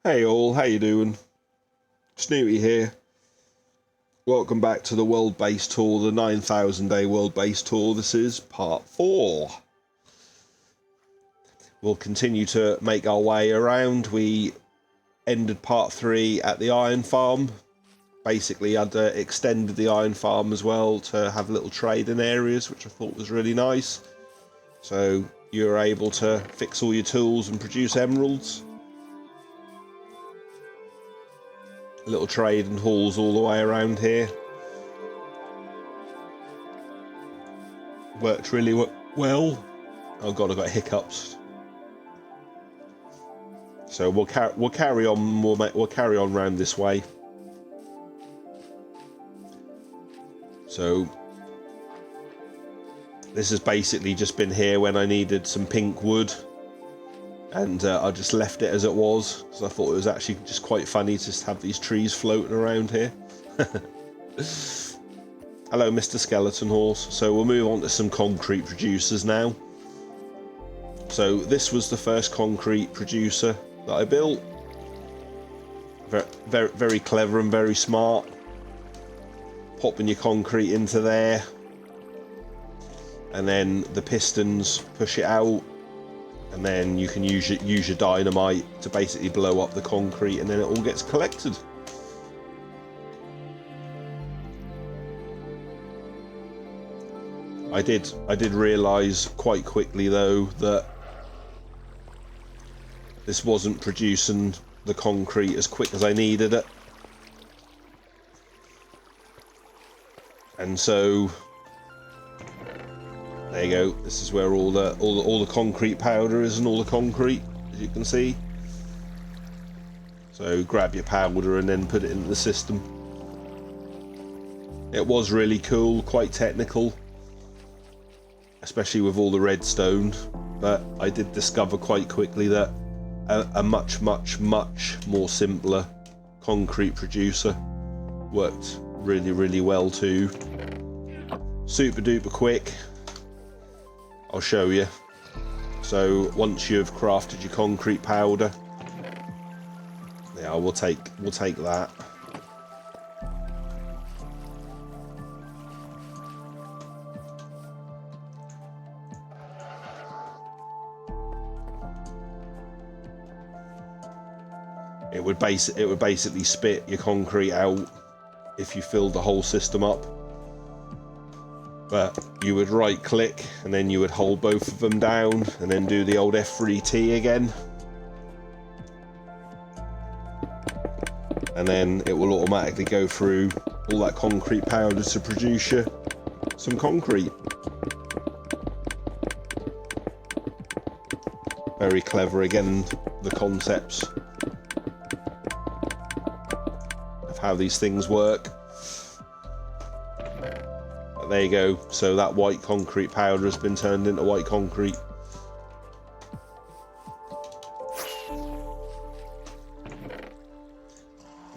Hey all, how you doing? Snooty here. Welcome back to the World Base Tour, the 9,000 Day World Base Tour. This is part 4. We'll continue to make our way around. We ended part 3 at the iron farm. Basically, I'd extended the iron farm as well to have little trading areas, which I thought was really nice. So you're able to fix all your tools and produce emeralds. Little trade and halls all the way around here. Worked really well. Oh god, I got hiccups. So we'll carry on. We'll carry on round this way. So this has basically just been here when I needed some pink wood. And I just left it as it was, because I thought it was actually just quite funny to just have these trees floating around here. Hello, Mr. Skeleton Horse. So we'll move on to some concrete producers now. So this was the first concrete producer that I built. Very, very clever and very smart. Popping your concrete into there. And then the pistons push it out. And then you can use your dynamite to basically blow up the concrete, and then it all gets collected. I did realise quite quickly though that this wasn't producing the concrete as quick as I needed it, and so there you go. This is where all the concrete powder is, and all the concrete, as you can see. So grab your powder and then put it into the system. It was really cool, quite technical, especially with all the redstone. But I did discover quite quickly that a much more simpler concrete producer worked really well too. Super duper quick. I'll show you. So once you've crafted your concrete powder, yeah, we'll take that. It would basically spit your concrete out if you filled the whole system up. But you would right click and then you would hold both of them down and then do the old F3T again. And then it will automatically go through all that concrete powder to produce you some concrete. Very clever again, the concepts of how these things work. There you go. So that white concrete powder has been turned into white concrete.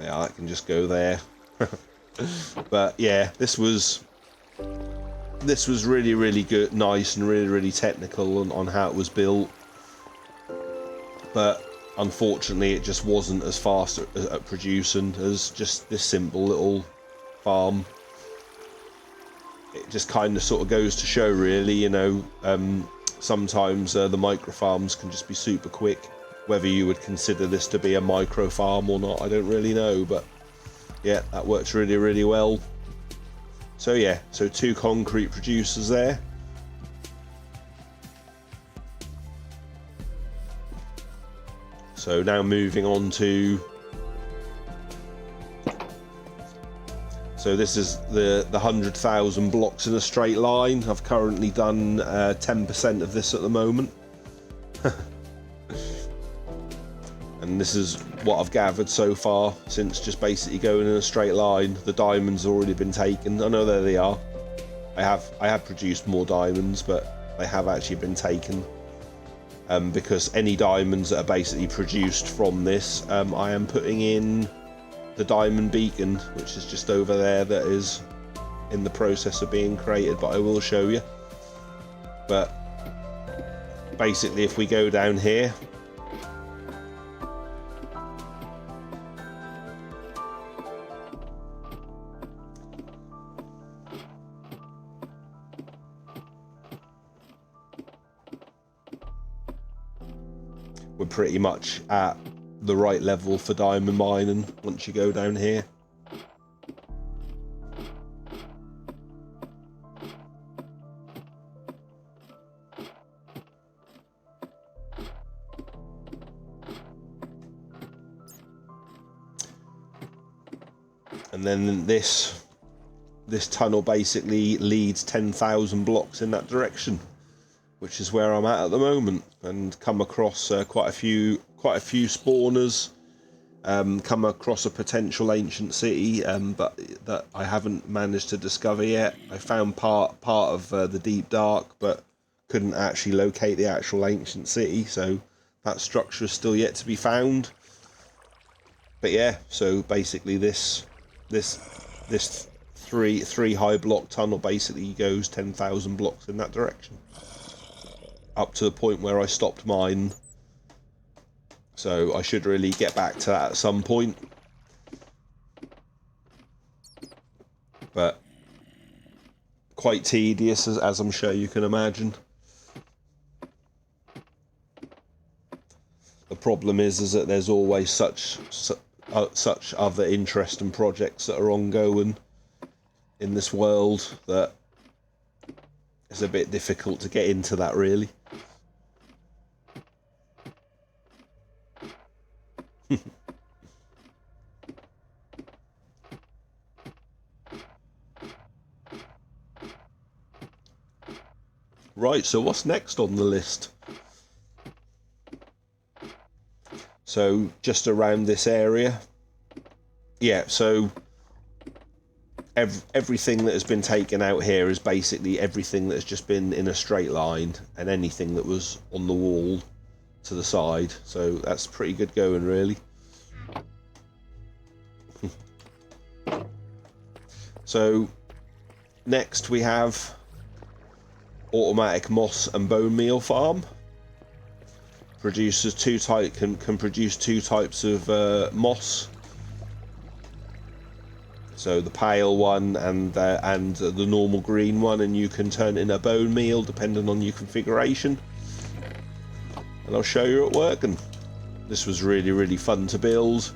Yeah, that can just go there. But yeah, this was really good, nice, and really technical on how it was built. But unfortunately, it just wasn't as fast at producing as just this simple little farm. It just kind of sort of goes to show, really, you know, sometimes the micro farms can just be super quick. Whether you would consider this to be a micro farm or not, I don't really know, but yeah, that works really well. So yeah, so 2 concrete producers there. So now moving on to, so this is the 100,000 blocks in a straight line. I've currently done 10% of this at the moment. And this is what I've gathered so far since just basically going in a straight line. The diamonds have already been taken. I know there they are. I have produced more diamonds, but they have actually been taken. Because any diamonds that are basically produced from this, I am putting in the diamond beacon, which is just over there, that is in the process of being created, but I will show you. But basically, if we go down here, we're pretty much at the right level for diamond mining once you go down here. And then this tunnel basically leads 10,000 blocks in that direction, which is where I'm at the moment, and come across quite a few spawners. Come across a potential ancient city, but that I haven't managed to discover yet. I found part of the deep dark, but couldn't actually locate the actual ancient city, so that structure is still yet to be found. But yeah, so basically this three high block tunnel basically goes 10,000 blocks in that direction, up to the point where I stopped mining. So I should really get back to that at some point. But quite tedious, as I'm sure you can imagine. The problem is that there's always such other interesting projects that are ongoing in this world that it's a bit difficult to get into that, really. Right, so what's next on the list? So just around this area, yeah, so everything that has been taken out here is basically everything that has just been in a straight line, and anything that was on the wall to the side. So that's pretty good going, really. So next we have automatic moss and bone meal farm. Produces can produce two types of moss. So the pale one and the normal green one, and you can turn it into bone meal depending on your configuration. And I'll show you it working. This was really fun to build.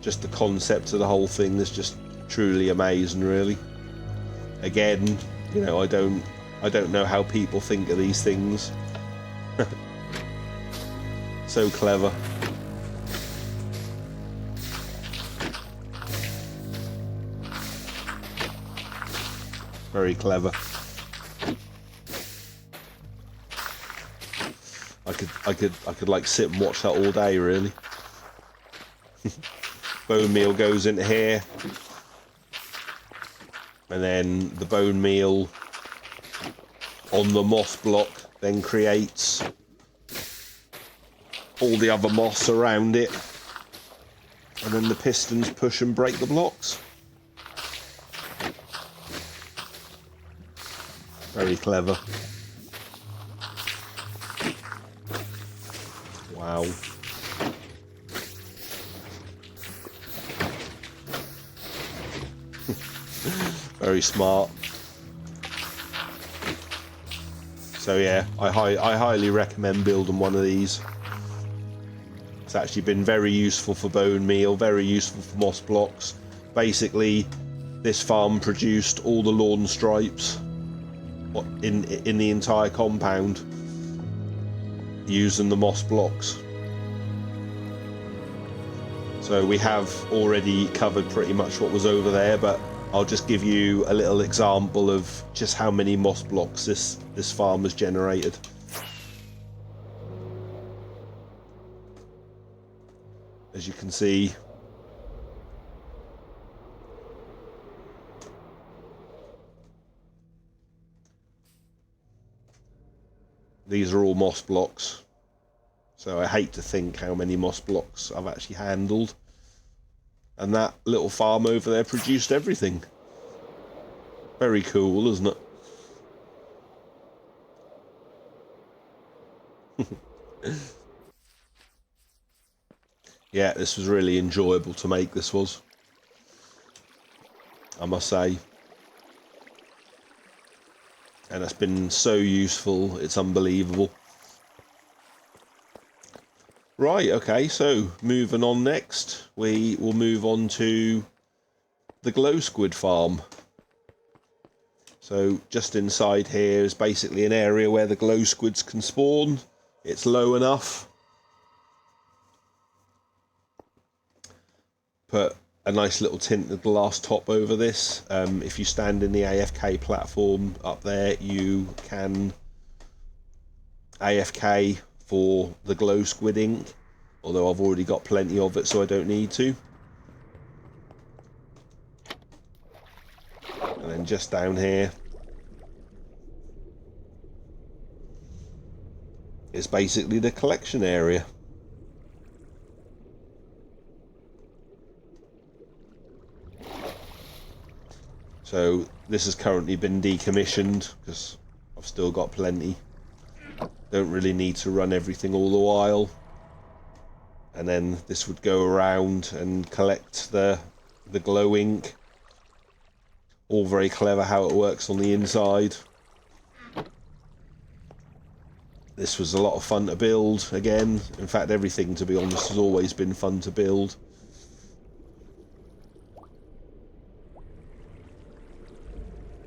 Just the concept of the whole thing is just truly amazing, really. Again, you know, I don't know how people think of these things. So clever. Very clever. I could like sit and watch that all day, really. Bone meal goes into here, and then the bone meal on the moss block then creates all the other moss around it, and then the pistons push and break the blocks. Very clever. Wow. Very smart. So yeah, I highly recommend building one of these. It's actually been very useful for bone meal, very useful for moss blocks. Basically, this farm produced all the lawn stripes in the entire compound using the moss blocks. So we have already covered pretty much what was over there, but I'll just give you a little example of just how many moss blocks this farm has generated. As you can see, these are all moss blocks. So I hate to think how many moss blocks I've actually handled. And that little farm over there produced everything. Very cool, isn't it? Yeah, this was really enjoyable to make, this was, I must say. And it's been so useful, it's unbelievable. Right, okay, so moving on next, we will move on to the glow squid farm. So just inside here is basically an area where the glow squids can spawn. It's low enough. Put a nice little tinted glass top over this. If you stand in the AFK platform up there, you can AFK for the glow squid ink, although I've already got plenty of it, so I don't need to. And then just down here is basically the collection area. So this has currently been decommissioned because I've still got plenty. Don't really need to run everything all the while. And then this would go around and collect the glow ink. All very clever how it works on the inside. This was a lot of fun to build again. In fact, everything, to be honest, has always been fun to build.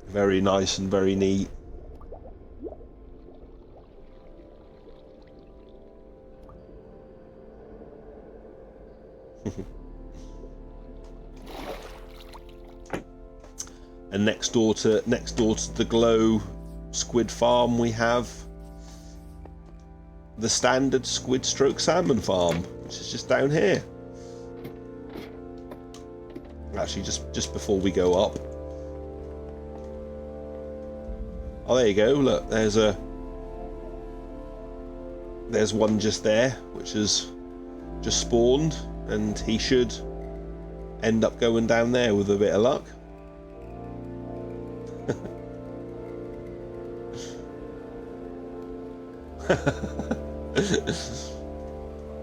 Very nice and very neat. And next door to the glow squid farm, we have the standard squid stroke salmon farm, which is just down here. Actually, just before we go up. Oh, there you go. Look, there's one just there, which has just spawned, and he should end up going down there with a bit of luck.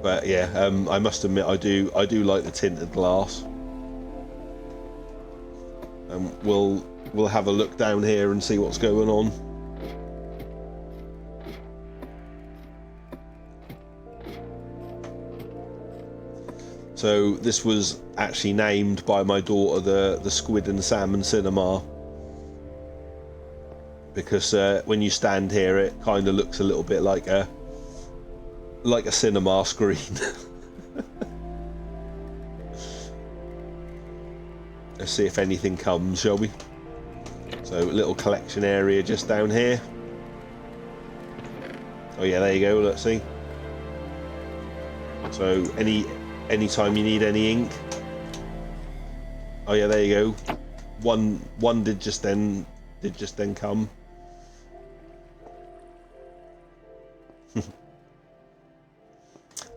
But yeah, I must admit I do like the tinted glass. And we'll have a look down here and see what's going on. So this was actually named by my daughter the Squid and Salmon Cinema, because when you stand here it kind of looks a little bit like a cinema screen. Let's see if anything comes, shall we? So a little collection area just down here. Oh yeah, there you go, let's see. So anytime you need any ink. Oh yeah, there you go. One did just then come.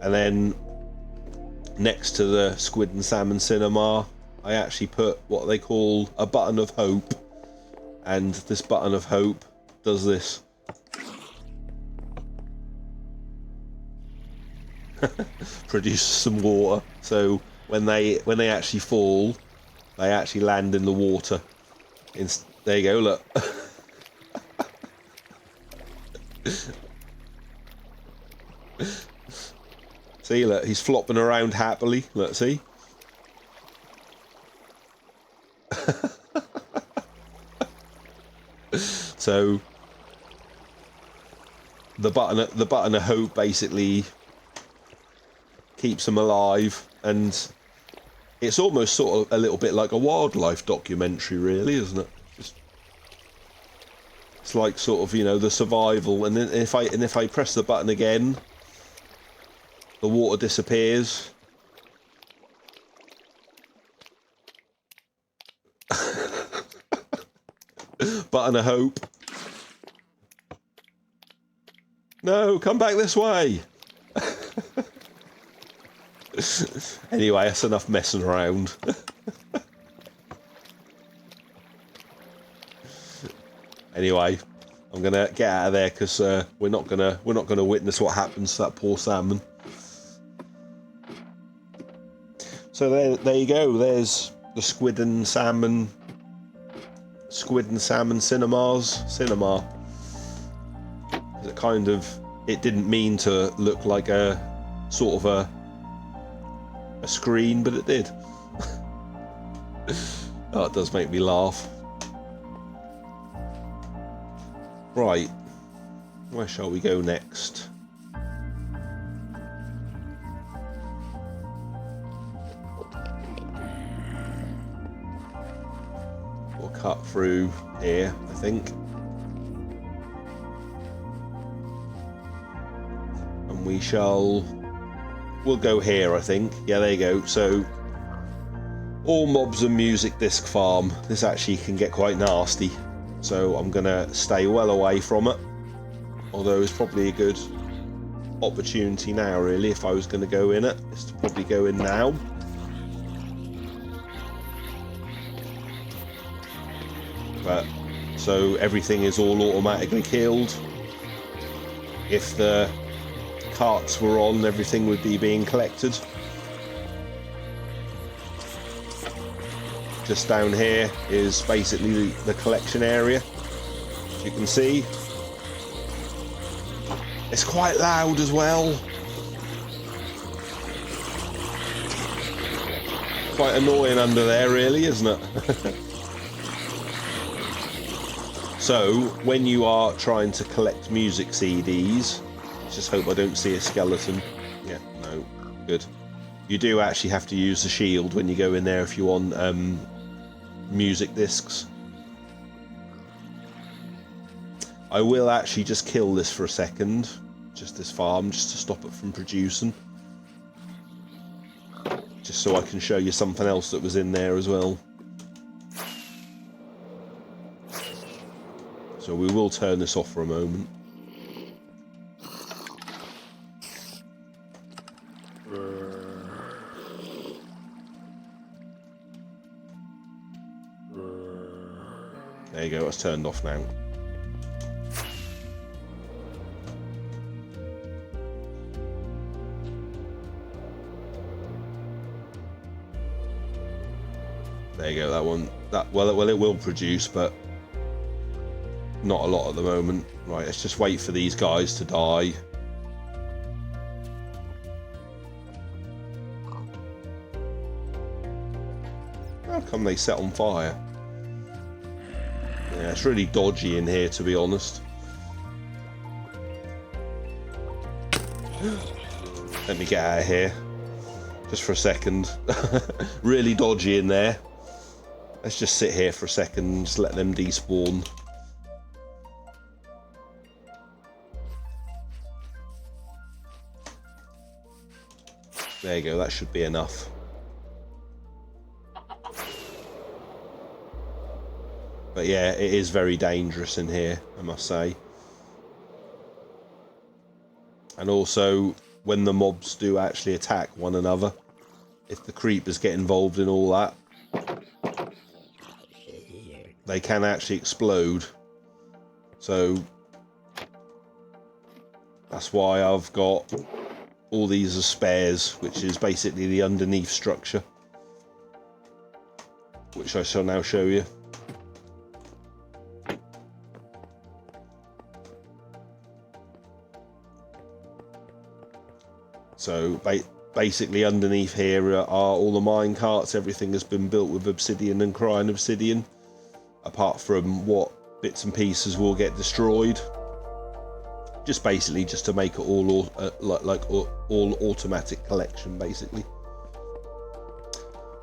And then next to the Squid and Salmon Cinema, I actually put what they call a button of hope, and this button of hope does this. Produces some water, so when they actually fall, they actually land in the water. There you go, look. See, look, he's flopping around happily. Let's see. So the button of hope basically keeps them alive, and it's almost sort of a little bit like a wildlife documentary, really, isn't it? It's like sort of, you know, the survival, and then if I press the button again, the water disappears. Button of hope. No, come back this way. Anyway, that's enough messing around. Anyway, I'm gonna get out of there because we're not gonna witness what happens to that poor salmon. So there you go. There's the Squid and Salmon cinema. It didn't mean to look like a sort of a screen, but it did. Oh, it does make me laugh. Right, where shall we go next? We'll cut through here, I think. And we'll go here, I think. Yeah, there you go. So, all mobs and music disc farm. This actually can get quite nasty. So I'm going to stay well away from it. Although it's probably a good opportunity now, really, if I was going to go in it. Is to probably go in now. But, so everything is all automatically killed. If the carts were on, everything would be being collected. Just down here is basically the collection area. As you can see, it's quite loud as well. Quite annoying under there, really, isn't it? So, when you are trying to collect music CDs, just hope I don't see a skeleton. Yeah, no, good. You do actually have to use the shield when you go in there if you want music discs. I will actually just kill this for a second, just this farm, just to stop it from producing. Just so I can show you something else that was in there as well. So we will turn this off for a moment. There you go, it's turned off now. There you go, that one. Well, it will produce, but not a lot at the moment. Right, let's just wait for these guys to die. How come they set on fire? Yeah, it's really dodgy in here, to be honest. Let me get out of here. Just for a second. Really dodgy in there. Let's just sit here for a second and just let them despawn. There you go, that should be enough. But yeah, it is very dangerous in here, I must say. And also, when the mobs do actually attack one another, if the creepers get involved in all that, they can actually explode. So that's why I've got all these as spares, which is basically the underneath structure, which I shall now show you. So basically underneath here are all the mine carts. Everything has been built with obsidian and crying obsidian, apart from what bits and pieces will get destroyed. Just basically just to make it all all automatic collection, basically.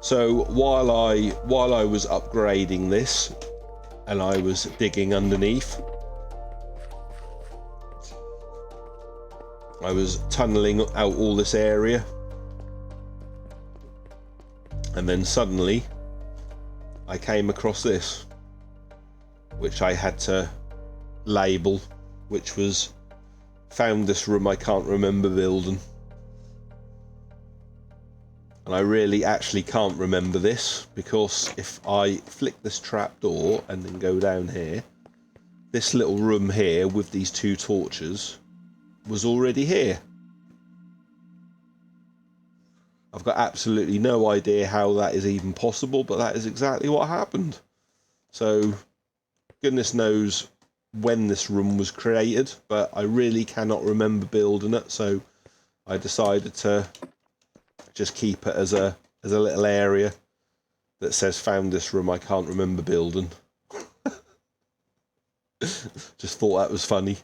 So while I was upgrading this and I was digging underneath, I was tunneling out all this area, and then suddenly I came across this, which I had to label, which was found this room I can't remember building. And I really actually can't remember this, because if I flick this trapdoor and then go down here, this little room here with these two torches was already here. I've got absolutely no idea how that is even possible, but that is exactly what happened. So goodness knows when this room was created, but I really cannot remember building it, so I decided to just keep it as a little area that says found this room I can't remember building. Just thought that was funny.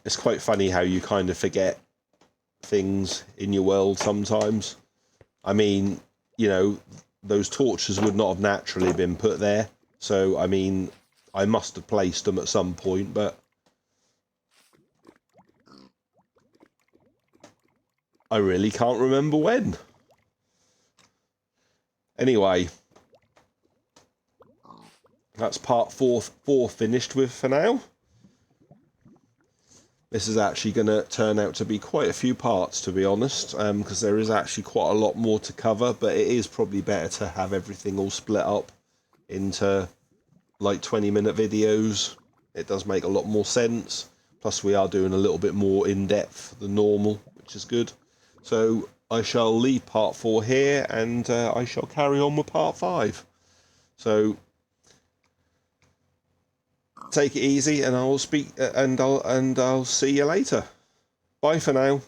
It's quite funny how you kind of forget things in your world sometimes. I mean, you know, those torches would not have naturally been put there. So, I mean, I must have placed them at some point, but I really can't remember when. Anyway, that's part four finished with for now. This is actually going to turn out to be quite a few parts, to be honest, because there is actually quite a lot more to cover, but it is probably better to have everything all split up into like 20-minute videos. It does make a lot more sense. Plus, we are doing a little bit more in-depth than normal, which is good. So I shall leave part 4 here, and I shall carry on with part 5. So take it easy, and I'll speak, and I'll see you later. Bye for now.